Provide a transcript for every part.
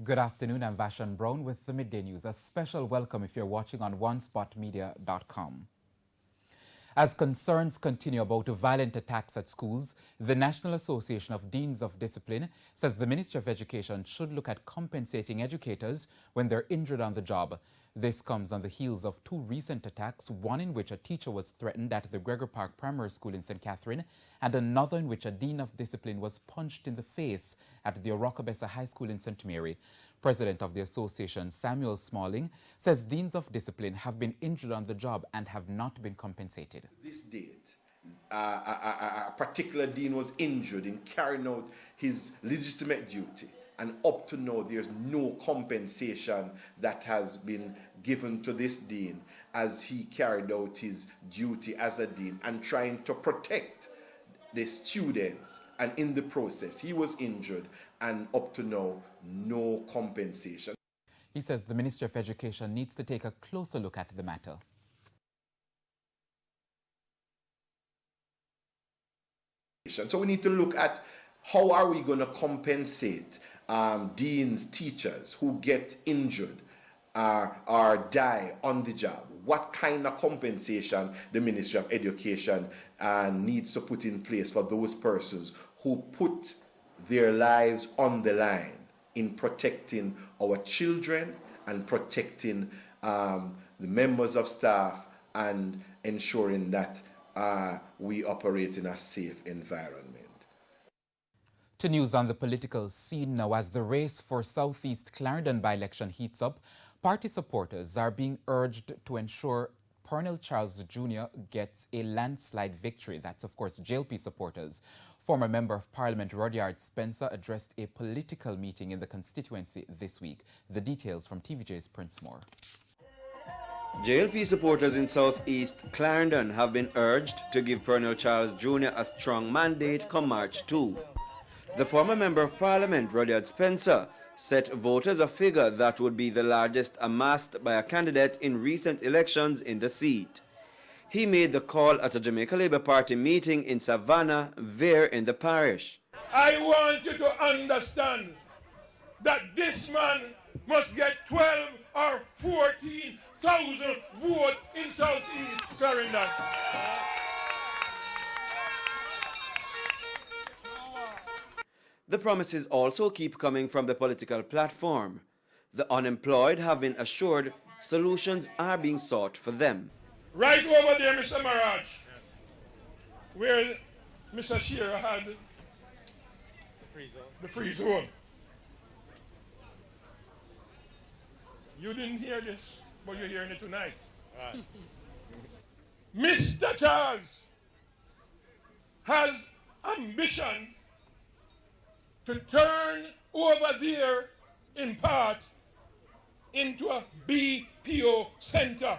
Good afternoon, I'm Vashan Brown with the Midday News. A special welcome if you're watching on onespotmedia.com. As concerns continue about violent attacks at schools, the National Association of Deans of Discipline says the Ministry of Education should look at compensating educators when they're injured on the job. This comes on the heels of two recent attacks, one in which a teacher was threatened at the Gregor Park Primary School in St. Catherine, and another in which a Dean of Discipline was punched in the face at the Orokabesa High School in St. Mary. President of the association, Samuel Smalling, says Deans of Discipline have been injured on the job and have not been compensated. This date, a particular dean was injured in carrying out his legitimate duty, and up to now there's no compensation that has been given to this dean as he carried out his duty as a dean and trying to protect the students, and in the process he was injured, and up to now no compensation. He says the Ministry of Education needs to take a closer look at the matter. So we need to look at how are we going to compensate deans, teachers who get injured or die on the job. What kind of compensation the Ministry of Education needs to put in place for those persons who put their lives on the line in protecting our children and protecting the members of staff and ensuring that we operate in a safe environment. To news on the political scene now, as the race for Southeast Clarendon by-election heats up, party supporters are being urged to ensure Pernell Charles Jr. gets a landslide victory. That's, of course, JLP supporters. Former Member of Parliament Rudyard Spencer addressed a political meeting in the constituency this week. The details from TVJ's Prince Moore. JLP supporters in Southeast Clarendon have been urged to give Pernell Charles Jr. a strong mandate come March 2. The former Member of Parliament, Rudyard Spencer, set voters a figure that would be the largest amassed by a candidate in recent elections in the seat. He made the call at a Jamaica Labour Party meeting in Savannah, Vere in the parish. I want you to understand that this man must get 12 or 14,000 votes in Southeast Clarendon. The promises also keep coming from the political platform. The unemployed have been assured solutions are being sought for them. Right over there, Mr. Maraj, where Mr. Shearer had the free zone. You didn't hear this, but you're hearing it tonight. Right. Mr. Charles has ambition to turn over there in part into a BPO center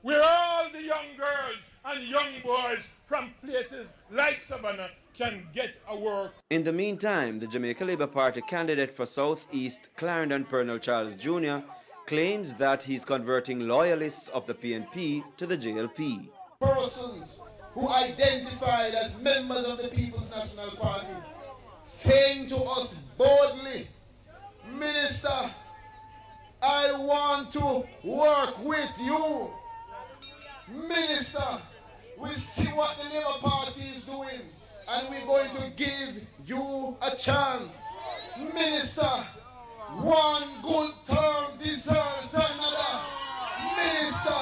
where all the young girls and young boys from places like Savannah can get a work. In the meantime, the Jamaica Labour Party candidate for Southeast Clarendon, Pernell Charles Jr., claims that he's converting loyalists of the PNP to the JLP. Persons who identified as members of the People's National Party saying to us boldly, Minister, I want to work with you. Minister, we see what the Labour Party is doing and we're going to give you a chance. Minister, one good term deserves another. Minister,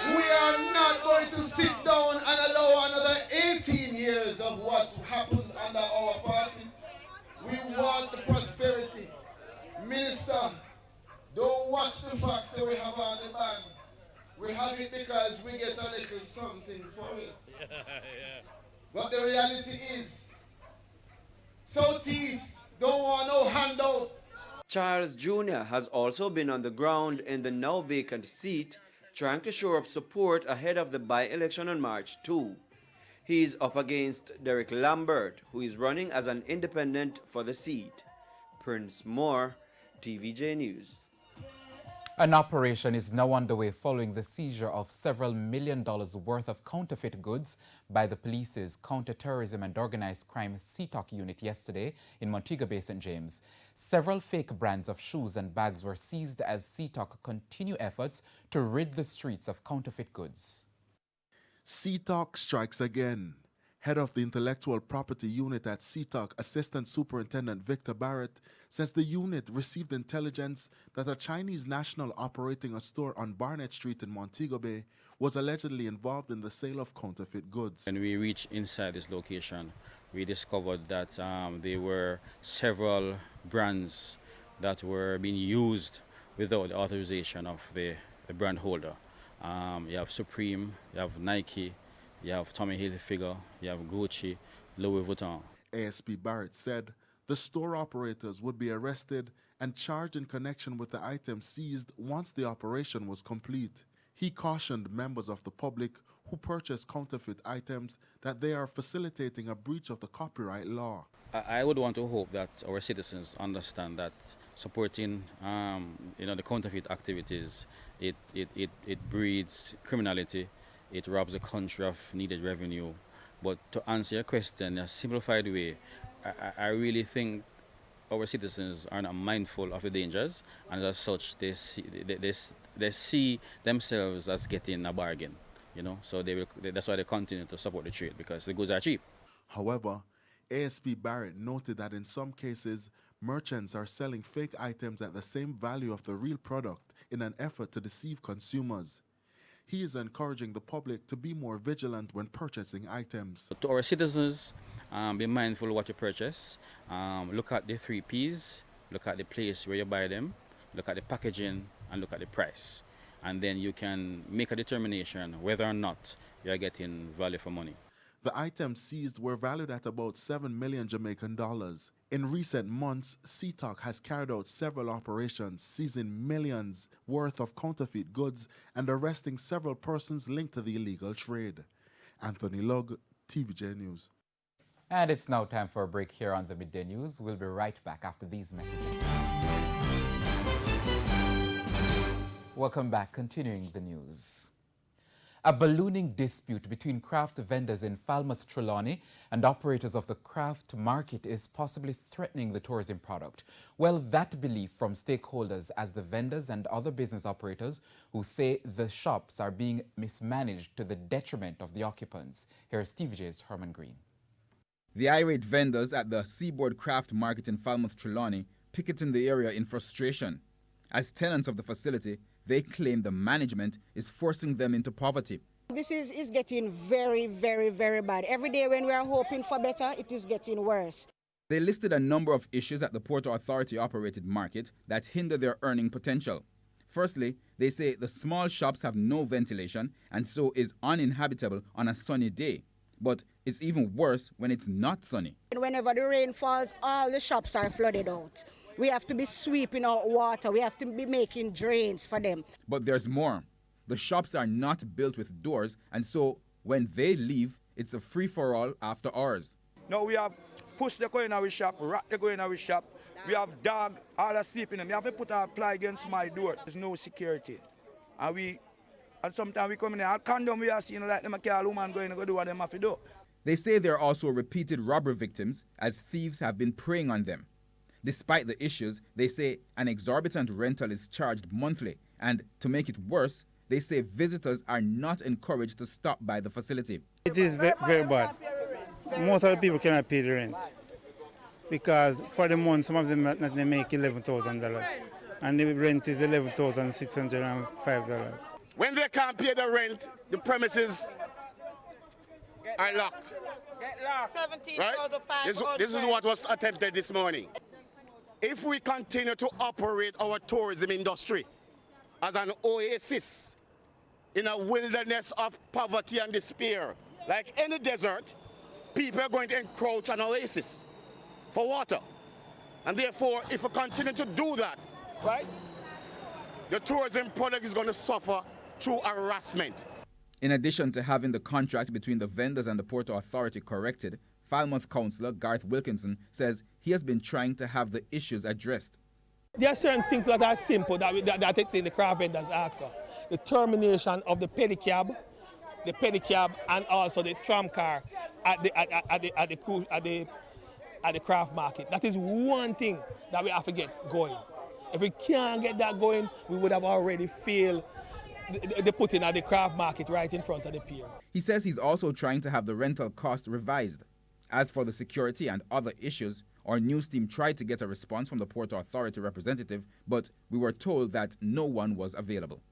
we are not going to sit down and allow another 18 years of what happened under our party. We want the prosperity. Minister, don't watch the facts that we have on the band. We have it because we get a little something for it. But the reality is, Southeast don't want no handout. Charles Jr. has also been on the ground in the now vacant seat, trying to shore up support ahead of the by-election on March 2. He is up against Derek Lambert, who is running as an independent for the seat. Prince Moore, TVJ News. An operation is now underway following the seizure of several $1 million worth of counterfeit goods by the police's Counterterrorism and Organized Crime CTOC unit yesterday in Montego Bay, St. James. Several fake brands of shoes and bags were seized as CTOC continue efforts to rid the streets of counterfeit goods. CTOC strikes again. Head of the Intellectual Property Unit at CTOC, Assistant Superintendent Victor Barrett, says the unit received intelligence that a Chinese national operating a store on Barnett Street in Montego Bay was allegedly involved in the sale of counterfeit goods. When we reached inside this location, we discovered that there were several brands that were being used without the authorization of the brand holder. You have Supreme, you have Nike, you have Tommy Hilfiger, you have Gucci, Louis Vuitton. ASP Barrett said the store operators would be arrested and charged in connection with the items seized once the operation was complete. He cautioned members of the public who purchase counterfeit items that they are facilitating a breach of the copyright law. I would want to hope that our citizens understand that supporting the counterfeit activities, it breeds criminality. It robs the country of needed revenue. But to answer your question in a simplified way, I really think our citizens are not mindful of the dangers, and as such, they see themselves as getting a bargain. So that's why they continue to support the trade, because the goods are cheap. However, ASP Barrett noted that in some cases, merchants are selling fake items at the same value of the real product in an effort to deceive consumers. He is encouraging the public to be more vigilant when purchasing items. To our citizens, be mindful of what you purchase. Look at the 3 Ps, look at the place where you buy them, look at the packaging, and look at the price. And then you can make a determination whether or not you are getting value for money. The items seized were valued at about 7 million Jamaican dollars. In recent months, CTOC has carried out several operations, seizing millions worth of counterfeit goods and arresting several persons linked to the illegal trade. Anthony Lugg, TVJ News. And it's now time for a break here on the Midday News. We'll be right back after these messages. Welcome back, continuing the news. A ballooning dispute between craft vendors in Falmouth, Trelawney and operators of the craft market is possibly threatening the tourism product. Well, that belief from stakeholders as the vendors and other business operators who say the shops are being mismanaged to the detriment of the occupants. Here's TVJ's Herman Green. The irate vendors at the Seaboard Craft Market in Falmouth, Trelawney picketing the area in frustration. As tenants of the facility, they claim the management is forcing them into poverty. This is getting very, very, very bad. Every day when we are hoping for better, it is getting worse. They listed a number of issues at the Port Authority-operated market that hinder their earning potential. Firstly, they say the small shops have no ventilation and so is uninhabitable on a sunny day. But it's even worse when it's not sunny. Whenever the rain falls, all the shops are flooded out. We have to be sweeping out water. We have to be making drains for them. But there's more. The shops are not built with doors, and so when they leave, it's a free-for-all after hours. Now we have push the go in our shop, rat the go in our shop. We have dog, all are sleeping. We have to put a ply against my door. There's no security. And sometimes we come in there, I'll condom we are seeing like them a car woman going to go do what they have to do. They say there are also repeated robbery victims as thieves have been preying on them. Despite the issues, they say an exorbitant rental is charged monthly, and to make it worse, they say visitors are not encouraged to stop by the facility. It is very bad. Most of the people cannot pay the rent because for the month, some of them they make $11,000, and the rent is $11,605. When they can't pay the rent, the premises are locked. Right? This is what was attempted this morning. If we continue to operate our tourism industry as an oasis in a wilderness of poverty and despair, like any desert, people are going to encroach on oasis for water. And therefore, if we continue to do that, right, the tourism product is going to suffer through harassment. In addition to having the contract between the vendors and the Port Authority corrected, Falmouth Councillor Garth Wilkinson says he has been trying to have the issues addressed. There are certain things that are simple that I think the craft vendors ask for. The termination of the pedicab, and also the tram car at the craft market. That is one thing that we have to get going. If we can't get that going, we would have already failed the putting at the craft market right in front of the pier. He says he's also trying to have the rental cost revised. As for the security and other issues, our news team tried to get a response from the Port Authority representative, but we were told that no one was available.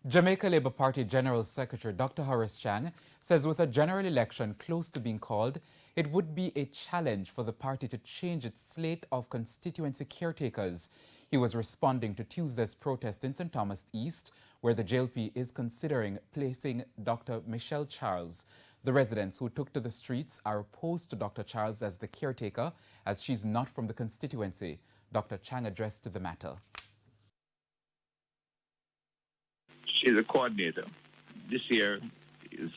Jamaica Labour Party General Secretary Dr. Horace Chang says with a general election close to being called, it would be a challenge for the party to change its slate of constituency caretakers. He was responding to Tuesday's protest in St. Thomas East, where the JLP is considering placing Dr. Michelle Charles. The residents who took to the streets are opposed to Dr. Charles as the caretaker, as she's not from the constituency. Dr. Chang addressed the matter. She's a coordinator. This year, his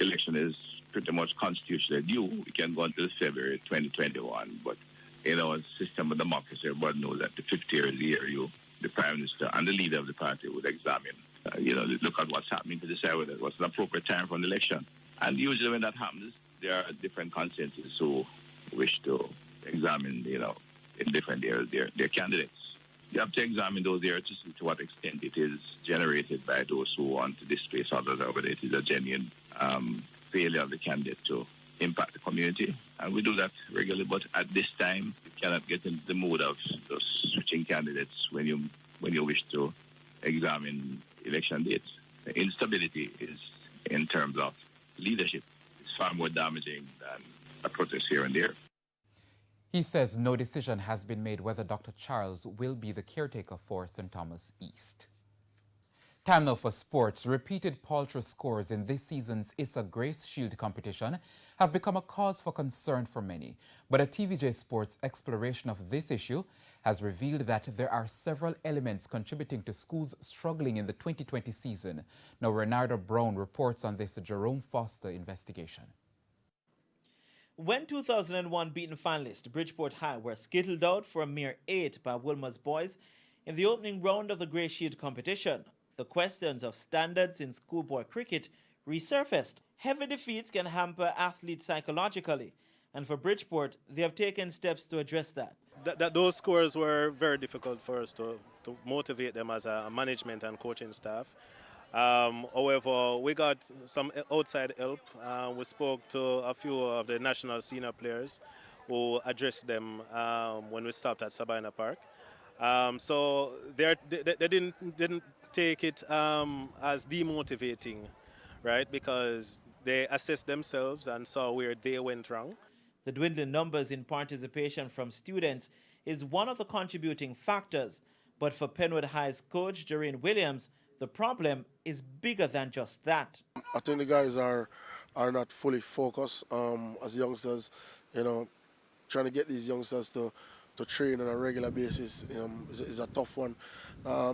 election is pretty much constitutionally due. We can go until February 2021, but in our system of democracy, everybody knows that the 5th year is the year the Prime Minister and the leader of the party would examine, look at what's happening to decide whether what's an appropriate time for an election. And usually when that happens, there are different constituencies who wish to examine, in different areas, their candidates. You have to examine those areas to see to what extent it is generated by those who want to displace others, or whether it is a genuine failure of the candidate to impact the community. And we do that regularly, but at this time, you cannot get into the mood of those switching candidates when you wish to examine election dates. The instability is, in terms of leadership, is far more damaging than a protest here and there. He says no decision has been made whether Dr. Charles will be the caretaker for St. Thomas East. Time now for sports. Repeated paltry scores in this season's Issa Grace Shield competition have become a cause for concern for many. But a TVJ Sports exploration of this issue has revealed that there are several elements contributing to schools struggling in the 2020 season. Now, Renardo Brown reports on this Jerome Foster investigation. When 2001 beaten finalists Bridgeport High were skittled out for a mere 8 by Wilmer's boys in the opening round of the Grey Shield competition, the questions of standards in schoolboy cricket resurfaced. Heavy defeats can hamper athletes psychologically, and for Bridgeport, they have taken steps to address that. Those scores were very difficult for us to motivate them as a management and coaching staff. However, we got some outside help. We spoke to a few of the national senior players who addressed them when we stopped at Sabina Park. So they didn't take it as demotivating, right? Because they assessed themselves and saw where they went wrong. The dwindling numbers in participation from students is one of the contributing factors. But for Penwood High's coach, Doreen Williams, the problem is bigger than just that. I think the guys are not fully focused as youngsters. Trying to get these youngsters to train on a regular basis is a tough one.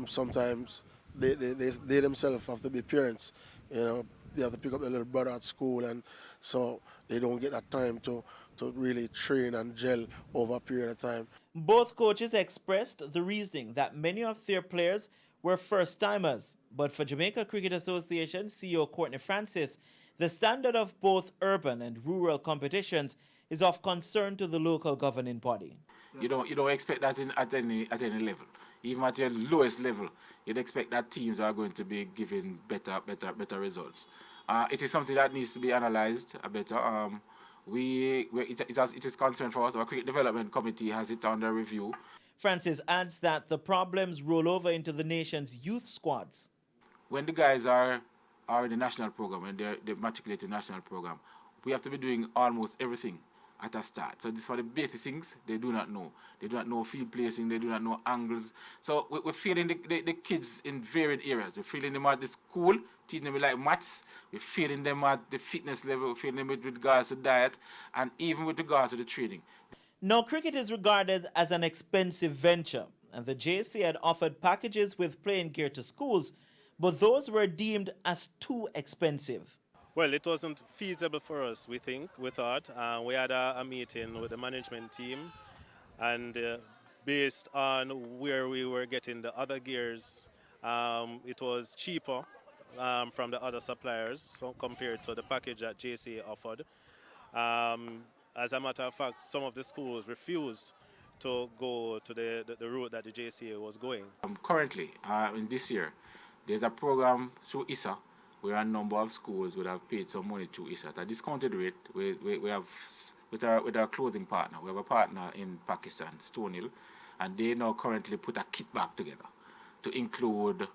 Sometimes they themselves have to be parents. They have to pick up their little brother at school, and so they don't get that time to really train and gel over a period of time. Both coaches expressed the reasoning that many of their players were first-timers. But for Jamaica Cricket Association CEO Courtney Francis, the standard of both urban and rural competitions is of concern to the local governing body. You don't expect that at any level. Even at your lowest level, you'd expect that teams are going to be giving better results. It is something that needs to be analysed better. It is concern for us. Our Cricket Development Committee has it under review. Francis adds that the problems roll over into the nation's youth squads. When the guys are in the national program, when they matriculate to the national program, we have to be doing almost everything at a start. So this for the basic things they do not know. They do not know field placing, they do not know angles. So we're feeling the kids in varied areas. We're feeling them at the school, teaching them like maths. We're feeling them at the fitness level, we're feeling them with regards to diet, and even with regards to the training. Now, cricket is regarded as an expensive venture, and the JC had offered packages with playing gear to schools, but those were deemed as too expensive. Well, it wasn't feasible for us, we thought. We had a meeting with the management team, And based on where we were getting the other gears, it was cheaper from the other suppliers so compared to the package that JCA offered. As a matter of fact, some of the schools refused to go to the route that the JCA was going. Currently, in this year, there's a program through ISA where a number of schools would have paid some money to ISA at a discounted rate. We have with our clothing partner. We have a partner in Pakistan, Stonehill, and they now currently put a kit bag together to include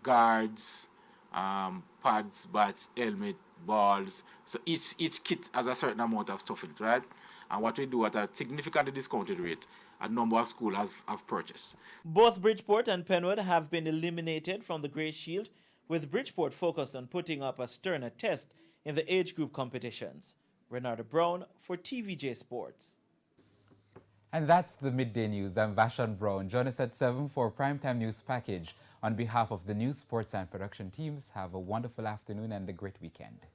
guards, pads, bats, helmet, balls. So each kit has a certain amount of stuff in it, right? And what we do at a significantly discounted rate, a number of schools have purchased. Both Bridgeport and Penwood have been eliminated from the Grey Shield, with Bridgeport focused on putting up a sterner test in the age group competitions. Renata Brown for TVJ Sports. And that's the Midday News. I'm Vashon Brown. Join us at 7 for Primetime News Package. On behalf of the news, sports and production teams, have a wonderful afternoon and a great weekend.